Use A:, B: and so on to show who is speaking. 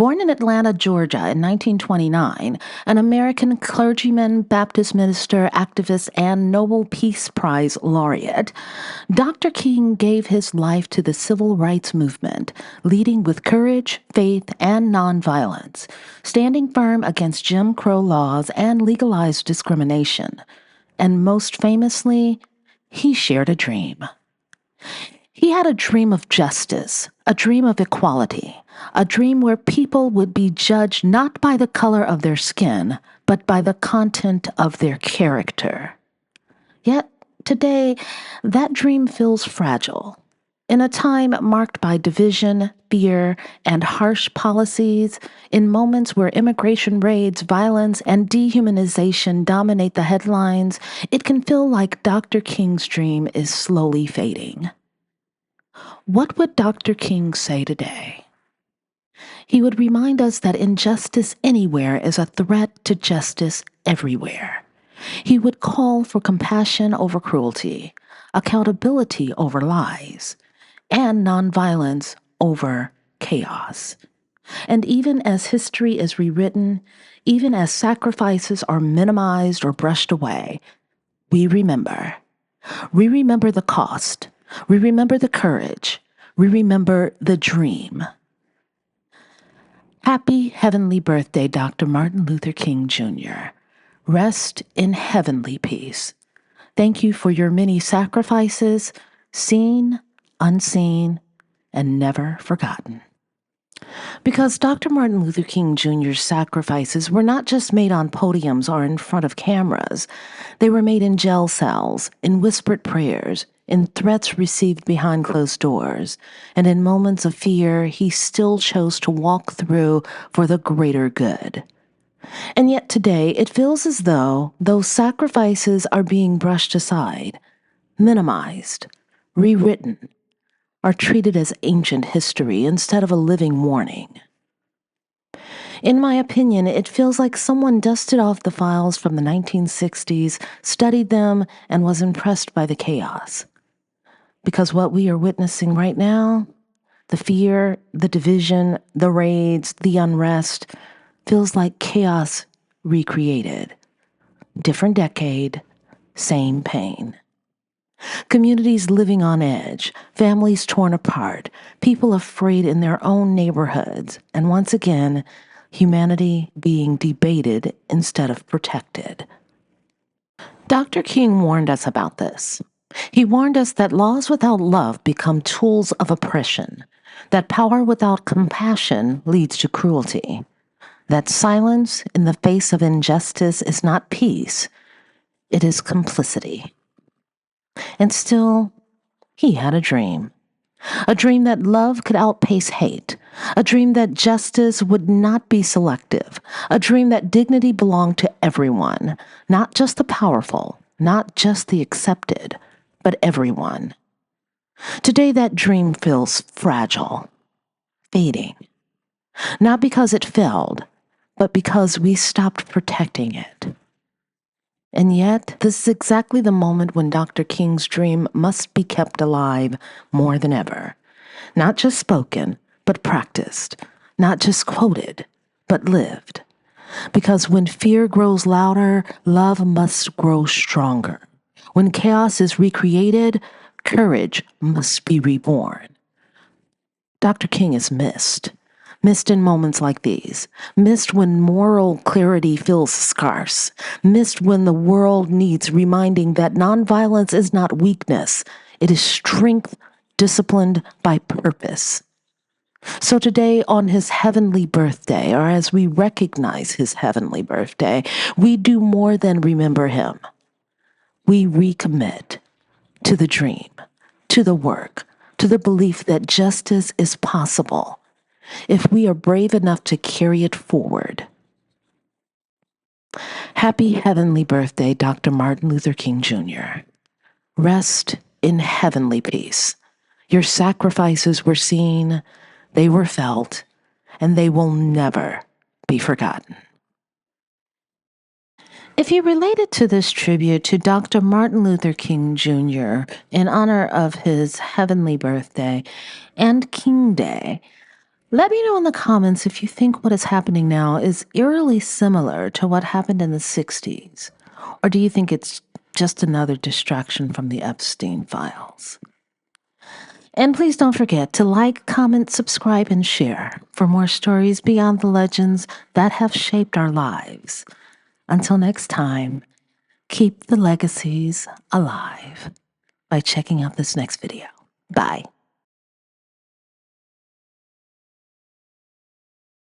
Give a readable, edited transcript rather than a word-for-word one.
A: Born in Atlanta, Georgia in 1929, an American clergyman, Baptist minister, activist, and Nobel Peace Prize laureate, Dr. King gave his life to the civil rights movement, leading with courage, faith, and nonviolence, standing firm against Jim Crow laws and legalized discrimination. And most famously, he shared a dream. He had a dream of justice, a dream of equality, a dream where people would be judged not by the color of their skin, but by the content of their character. Yet, today, that dream feels fragile. In a time marked by division, fear, and harsh policies, in moments where immigration raids, violence, and dehumanization dominate the headlines, it can feel like Dr. King's dream is slowly fading. What would Dr. King say today? He would remind us that injustice anywhere is a threat to justice everywhere. He would call for compassion over cruelty, accountability over lies, and nonviolence over chaos. And even as history is rewritten, even as sacrifices are minimized or brushed away, we remember. We remember the cost. We remember the courage. We remember the dream. Happy heavenly birthday, Dr. Martin Luther King Jr. Rest in heavenly peace. Thank you for your many sacrifices, seen, unseen, and never forgotten. Because Dr. Martin Luther King Jr.'s sacrifices were not just made on podiums or in front of cameras. They were made in jail cells, in whispered prayers, in threats received behind closed doors, and in moments of fear he still chose to walk through for the greater good. And yet today it feels as though those sacrifices are being brushed aside, minimized, rewritten, are treated as ancient history instead of a living warning. In my opinion, it feels like someone dusted off the files from the 1960s, studied them, and was impressed by the chaos. Because what we are witnessing right now, the fear, the division, the raids, the unrest, feels like chaos recreated. Different decade, same pain. Communities living on edge, families torn apart, people afraid in their own neighborhoods, and once again, humanity being debated instead of protected. Dr. King warned us about this. He warned us that laws without love become tools of oppression, that power without compassion leads to cruelty, that silence in the face of injustice is not peace, it is complicity. And still, he had a dream that love could outpace hate, a dream that justice would not be selective, a dream that dignity belonged to everyone, not just the powerful, not just the accepted, but everyone. Today, that dream feels fragile, fading, not because it failed, but because we stopped protecting it. And yet, this is exactly the moment when Dr. King's dream must be kept alive more than ever. Not just spoken, but practiced. Not just quoted, but lived. Because when fear grows louder, love must grow stronger. When chaos is recreated, courage must be reborn. Dr. King is missed. Missed in moments like these, missed when moral clarity feels scarce, missed when the world needs reminding that nonviolence is not weakness, it is strength disciplined by purpose. So today, on his heavenly birthday, or as we recognize his heavenly birthday, we do more than remember him. We recommit to the dream, to the work, to the belief that justice is possible if we are brave enough to carry it forward. Happy heavenly birthday, Dr. Martin Luther King Jr. Rest in heavenly peace. Your sacrifices were seen, they were felt, and they will never be forgotten. If you related to this tribute to Dr. Martin Luther King Jr. in honor of his heavenly birthday and King Day, Let me know in the comments if you think what is happening now is eerily similar to what happened in the 60s, or do you think it's just another distraction from the Epstein files? And please don't forget to like, comment, subscribe, and share for more stories beyond the legends that have shaped our lives. Until next time, keep the legacies alive by checking out this next video. Bye.